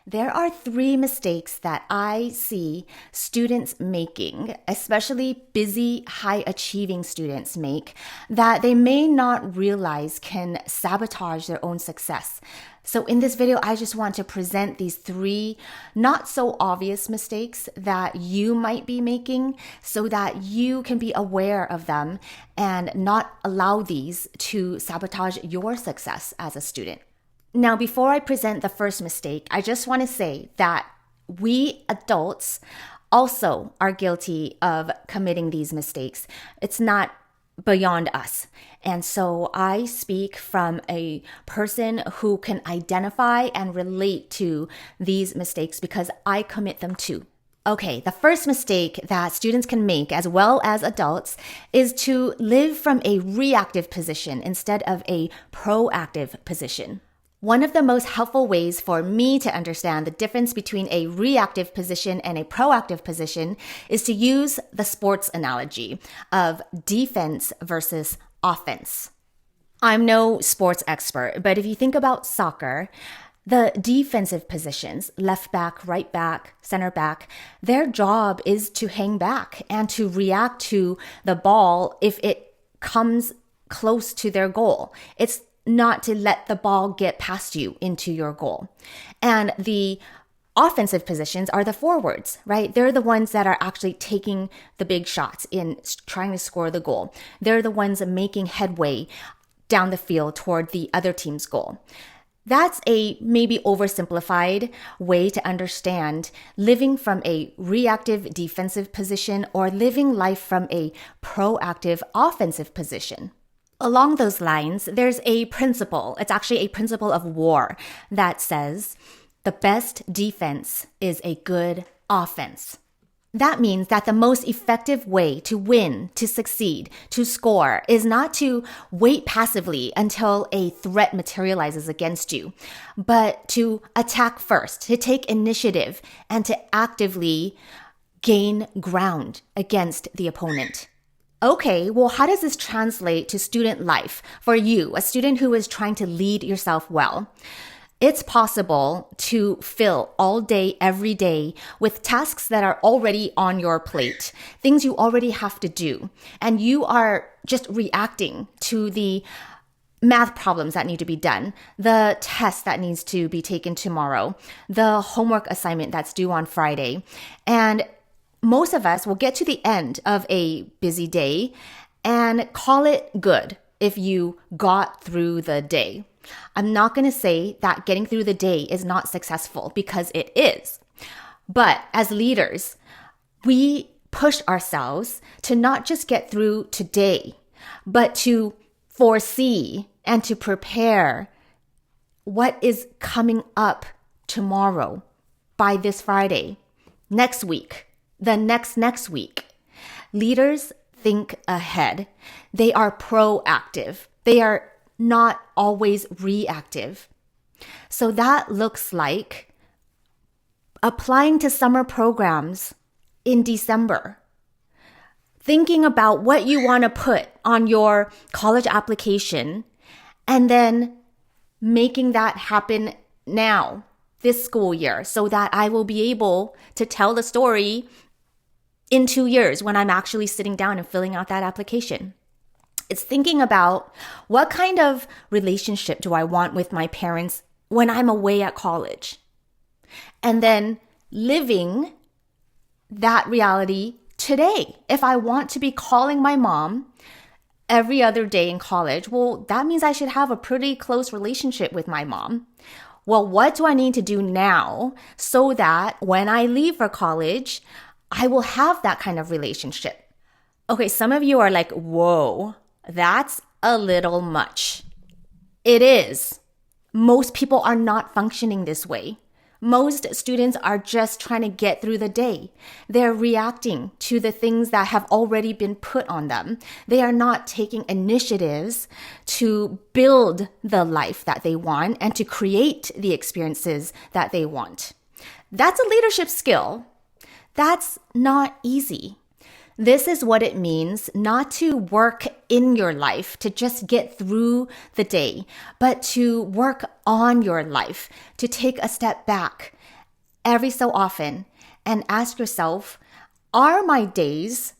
There are three mistakes that I see students making, especially busy, high achieving students make, that they may not realize can sabotage their own success. So in this video, I just want to present these three not so obvious mistakes that you might be making so that you can be aware of them and not allow these to sabotage your success as a student. Now, before I present the first mistake, I just want to say that we adults also are guilty of committing these mistakes. It's not beyond us. And so I speak from a person who can identify and relate to these mistakes because I commit them too. Okay, the first mistake that students can make, as well as adults, is to live from a reactive position instead of a proactive position. One of the most helpful ways for me to understand the difference between a reactive position and a proactive position is to use the sports analogy of defense versus offense. I'm no sports expert, but if you think about soccer, the defensive positions, left back, right back, center back, their job is to hang back and to react to the ball if it comes close to their goal. It's not to let the ball get past you into your goal. And the offensive positions are the forwards, right? They're the ones that are actually taking the big shots in trying to score the goal. They're the ones making headway down the field toward the other team's goal. That's a maybe oversimplified way to understand living from a reactive defensive position or living life from a proactive offensive position. Along those lines, there's a principle. It's actually a principle of war that says the best defense is a good offense. That means that the most effective way to win, to succeed, to score is not to wait passively until a threat materializes against you, but to attack first, to take initiative, and to actively gain ground against the opponent. Okay, well, how does this translate to student life for you, a student who is trying to lead yourself well? It's possible to fill all day, every day with tasks that are already on your plate, things you already have to do, and you are just reacting to the math problems that need to be done, the test that needs to be taken tomorrow, the homework assignment that's due on Friday, and most of us will get to the end of a busy day and call it good if you got through the day. I'm not going to say that getting through the day is not successful because it is. But as leaders, we push ourselves to not just get through today, but to foresee and to prepare what is coming up tomorrow, by this Friday, next week, the next week. Leaders think ahead. They are proactive. They are not always reactive. So that looks like applying to summer programs in December, thinking about what you want to put on your college application, and then making that happen now, this school year, so that I will be able to tell the story in 2 years when I'm actually sitting down and filling out that application. It's thinking about what kind of relationship do I want with my parents when I'm away at college? And then living that reality today. If I want to be calling my mom every other day in college, well, that means I should have a pretty close relationship with my mom. Well, what do I need to do now so that when I leave for college, I will have that kind of relationship? Okay, some of you are like, whoa, that's a little much. It is. Most people are not functioning this way. Most students are just trying to get through the day. They're reacting to the things that have already been put on them. They are not taking initiatives to build the life that they want and to create the experiences that they want. That's a leadership skill. That's not easy. This is what it means not to work in your life to just get through the day, but to work on your life, to take a step back every so often and ask yourself, are my days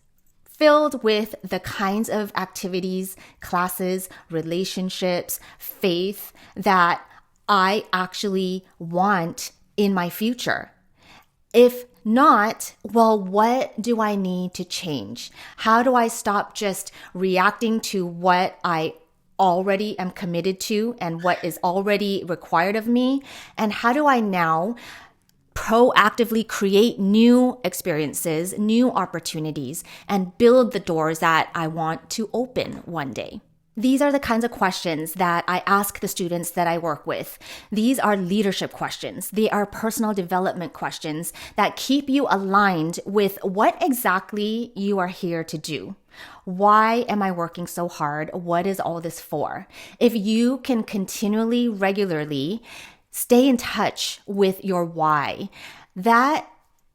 filled with the kinds of activities, classes, relationships, faith that I actually want in my future? If not, well, what do I need to change? How do I stop just reacting to what I already am committed to and what is already required of me? And how do I now proactively create new experiences, new opportunities, and build the doors that I want to open one day? These are the kinds of questions that I ask the students that I work with. These are leadership questions. They are personal development questions that keep you aligned with what exactly you are here to do. Why am I working so hard? What is all this for? If you can continually, regularly stay in touch with your why, that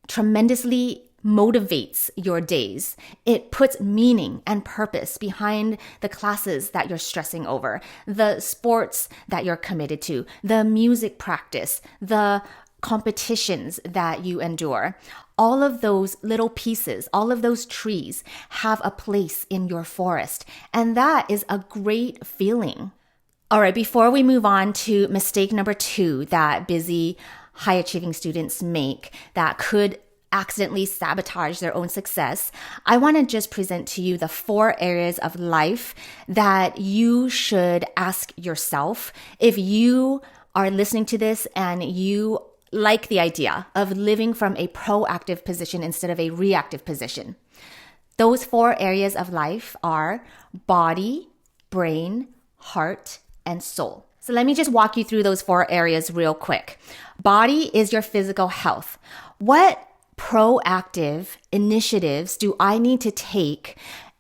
tremendously motivates your days. It puts meaning and purpose behind the classes that you're stressing over, the sports that you're committed to, the music practice, the competitions that you endure. All of those little pieces, all of those trees have a place in your forest. And that is a great feeling. All right, before we move on to mistake number 2 that busy, high achieving students make that could accidentally sabotage their own success, I want to just present to you the 4 areas of life that you should ask yourself if you are listening to this and you like the idea of living from a proactive position instead of a reactive position. Those 4 areas of life are body, brain, heart, and soul. So let me just walk you through those 4 areas real quick. Body is your physical health. What proactive initiatives do I need to take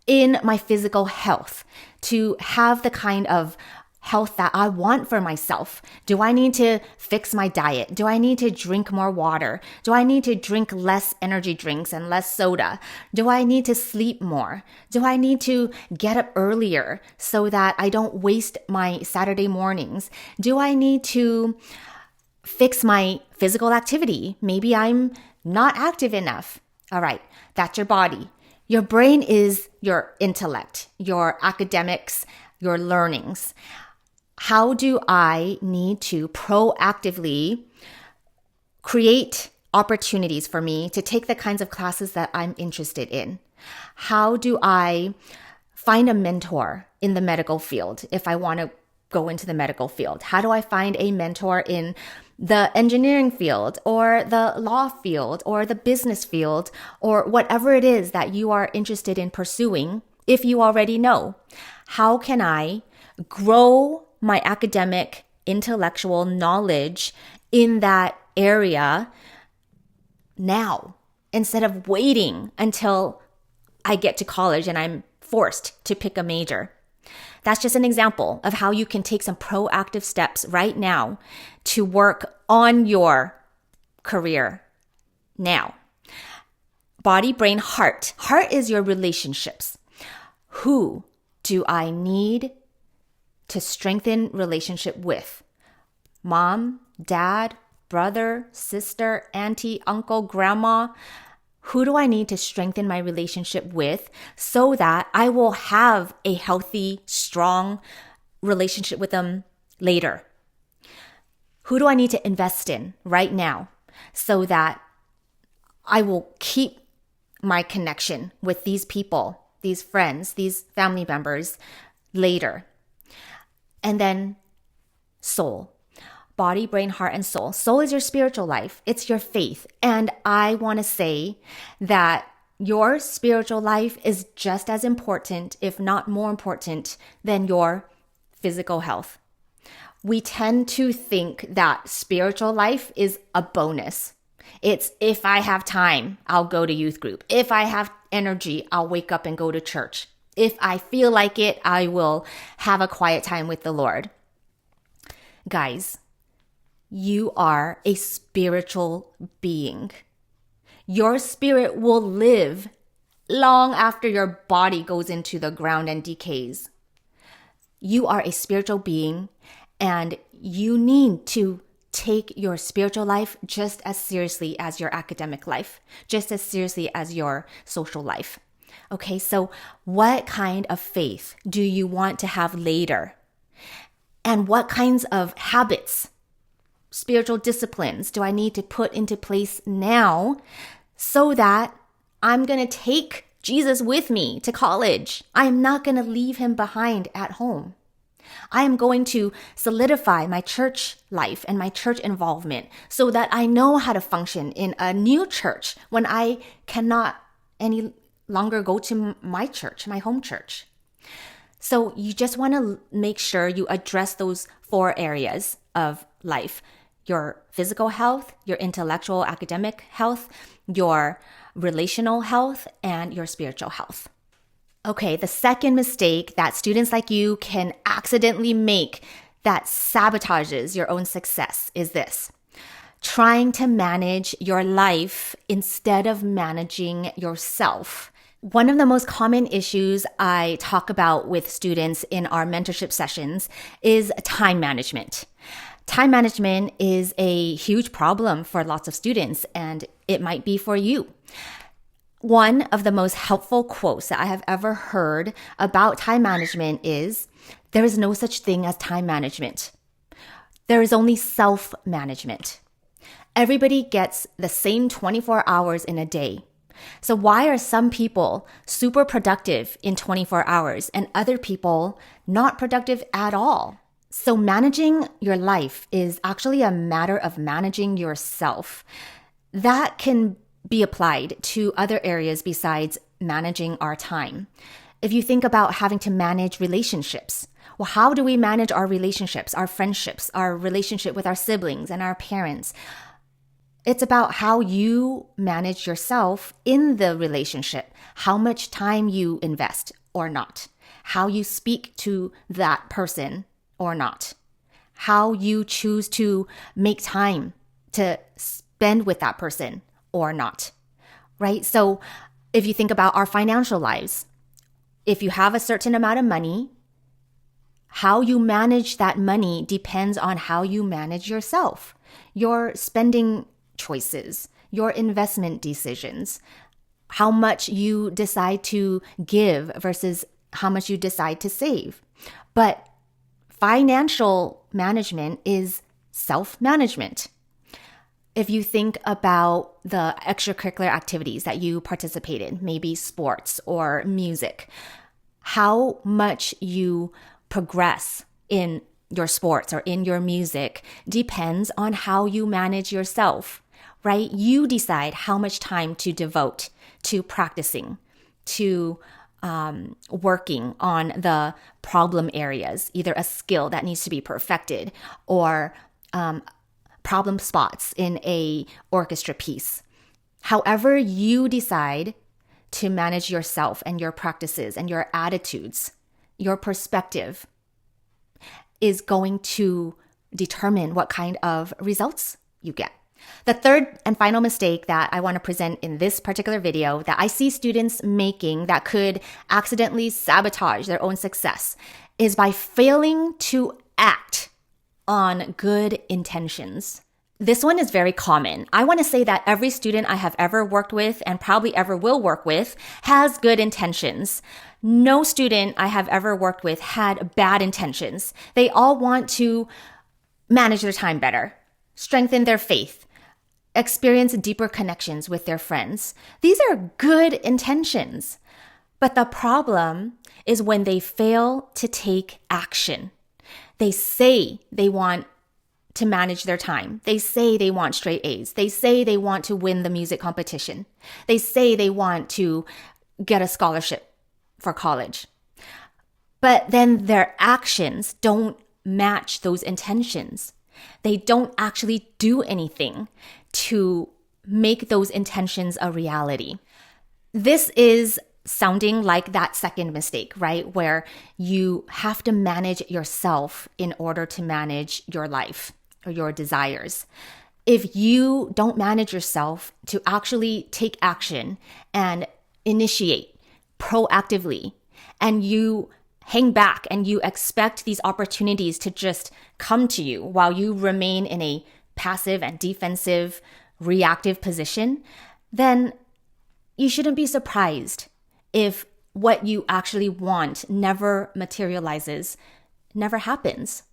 in my physical health to have the kind of health that I want for myself? Do I need to fix my diet? Do I need to drink more water? Do I need to drink less energy drinks and less soda? Do I need to sleep more? Do I need to get up earlier so that I don't waste my Saturday mornings? Do I need to fix my physical activity? Maybe I'm not active enough. All right, that's your body. Your brain is your intellect, your academics, your learnings. How do I need to proactively create opportunities for me to take the kinds of classes that I'm interested in? How do I find a mentor in the medical field if I want to go into the medical field? How do I find a mentor in the engineering field or the law field or the business field or whatever it is that you are interested in pursuing if you already know? How can I grow my academic, intellectual knowledge in that area now instead of waiting until I get to college and I'm forced to pick a major? That's just an example of how you can take some proactive steps right now to work on your career now. Body, brain, heart. Heart is your relationships. Who do I need to strengthen relationship with? Mom, dad, brother, sister, auntie, uncle, grandma. Who do I need to strengthen my relationship with so that I will have a healthy, strong relationship with them later? Who do I need to invest in right now so that I will keep my connection with these people, these friends, these family members later? And then soul. Body, brain, heart, and soul. Soul is your spiritual life. It's your faith. And I want to say that your spiritual life is just as important, if not more important, than your physical health. We tend to think that spiritual life is a bonus. It's if I have time, I'll go to youth group. If I have energy, I'll wake up and go to church. If I feel like it, I will have a quiet time with the Lord. Guys, you are a spiritual being. Your spirit will live long after your body goes into the ground and decays. You are a spiritual being, and you need to take your spiritual life just as seriously as your academic life, just as seriously as your social life. Okay, so what kind of faith do you want to have later? And what kinds of habits, spiritual disciplines do I need to put into place now so that I'm going to take Jesus with me to college? I am not going to leave him behind at home. I am going to solidify my church life and my church involvement so that I know how to function in a new church when I cannot any longer go to my church, my home church. So you just want to make sure you address those 4 areas of life: your physical health, your intellectual academic health, your relational health, and your spiritual health. Okay, the second mistake that students like you can accidentally make that sabotages your own success is this: trying to manage your life instead of managing yourself. One of the most common issues I talk about with students in our mentorship sessions is time management. Time management is a huge problem for lots of students, and it might be for you. One of the most helpful quotes that I have ever heard about time management is, "There is no such thing as time management. There is only self-management." Everybody gets the same 24 hours in a day. So why are some people super productive in 24 hours and other people not productive at all? So managing your life is actually a matter of managing yourself. That can be applied to other areas besides managing our time. If you think about having to manage relationships, well, how do we manage our relationships, our friendships, our relationship with our siblings and our parents? It's about how you manage yourself in the relationship, how much time you invest or not, how you speak to that person or not, how you choose to make time to spend with that person or not, right? So if you think about our financial lives, if you have a certain amount of money, how you manage that money depends on how you manage yourself, your spending choices, your investment decisions, how much you decide to give versus how much you decide to save. But financial management is self-management. If you think about the extracurricular activities that you participate in, maybe sports or music, how much you progress in your sports or in your music depends on how you manage yourself, right? You decide how much time to devote to practicing, to working on the problem areas, either a skill that needs to be perfected or problem spots in a orchestra piece. However you decide to manage yourself and your practices and your attitudes, your perspective is going to determine what kind of results you get. The third and final mistake that I want to present in this particular video that I see students making that could accidentally sabotage their own success is by failing to act on good intentions. This one is very common. I want to say that every student I have ever worked with and probably ever will work with has good intentions. No student I have ever worked with had bad intentions. They all want to manage their time better, strengthen their faith, experience deeper connections with their friends. These are good intentions. But the problem is when they fail to take action. They say they want to manage their time. They say they want straight A's. They say they want to win the music competition. They say they want to get a scholarship for college. But then their actions don't match those intentions. They don't actually do anything to make those intentions a reality. This is sounding like that second mistake, right? Where you have to manage yourself in order to manage your life or your desires. If you don't manage yourself to actually take action and initiate proactively and you hang back and you expect these opportunities to just come to you while you remain in a passive and defensive, reactive position, then you shouldn't be surprised if what you actually want never materializes, never happens.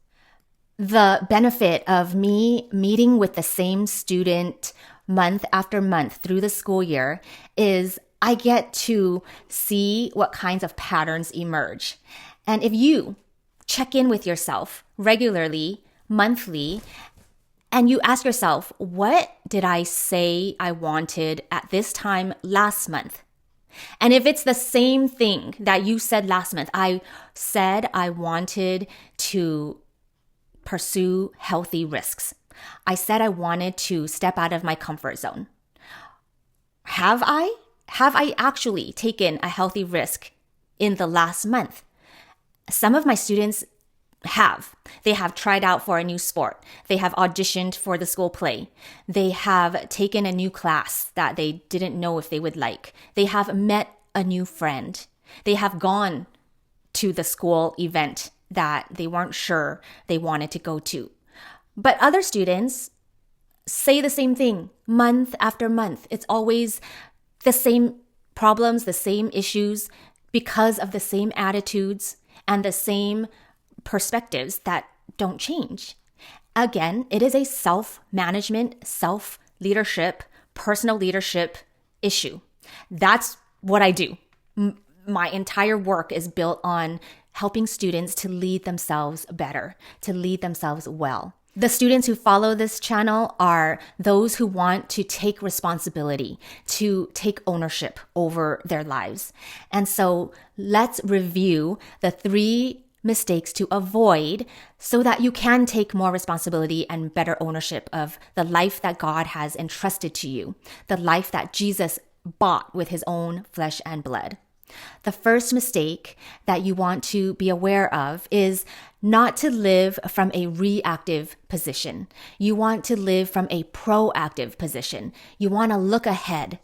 The benefit of me meeting with the same student month after month through the school year is I get to see what kinds of patterns emerge. And if you check in with yourself regularly, monthly, and you ask yourself, what did I say I wanted at this time last month? And if it's the same thing that you said last month, I said I wanted to pursue healthy risks. I said I wanted to step out of my comfort zone. Have I? Have I actually taken a healthy risk in the last month? Some of my students have. They have tried out for a new sport. They have auditioned for the school play. They have taken a new class that they didn't know if they would like. They have met a new friend. They have gone to the school event that they weren't sure they wanted to go to. But other students say the same thing month after month. It's always the same problems, the same issues, because of the same attitudes and the same perspectives that don't change. Again, it is a self-management, self-leadership, personal leadership issue. That's what I do. My entire work is built on helping students to lead themselves better, to lead themselves well. The students who follow this channel are those who want to take responsibility, to take ownership over their lives. And so let's review the 3 mistakes to avoid so that you can take more responsibility and better ownership of the life that God has entrusted to you, the life that Jesus bought with his own flesh and blood. The first mistake that you want to be aware of is not to live from a reactive position. You want to live from a proactive position. You want to look ahead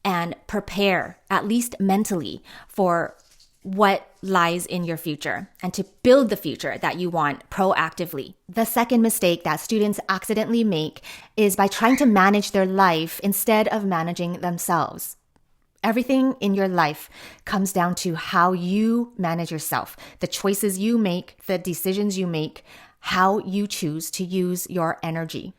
and prepare, at least mentally, for what lies in your future and to build the future that you want proactively. The second mistake that students accidentally make is by trying to manage their life instead of managing themselves. Everything in your life comes down to how you manage yourself, the choices you make, the decisions you make, how you choose to use your energy.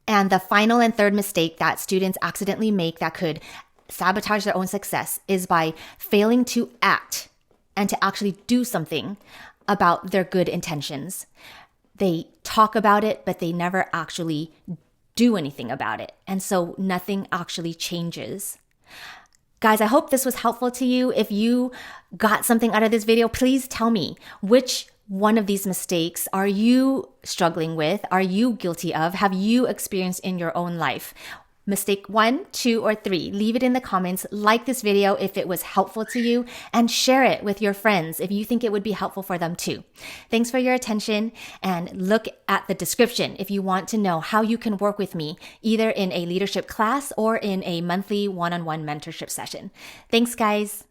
And the final and third mistake that students accidentally make that could sabotage their own success is by failing to act and to actually do something about their good intentions. They talk about it, but they never actually do anything about it. And so nothing actually changes. Guys, I hope this was helpful to you. If you got something out of this video, please tell me which one of these mistakes are you struggling with? Are you guilty of? Have you experienced in your own life? Mistake 1, 2, or 3. Leave it in the comments. Like this video if it was helpful to you and share it with your friends if you think it would be helpful for them too. Thanks for your attention and look at the description if you want to know how you can work with me either in a leadership class or in a monthly one-on-one mentorship session. Thanks, guys.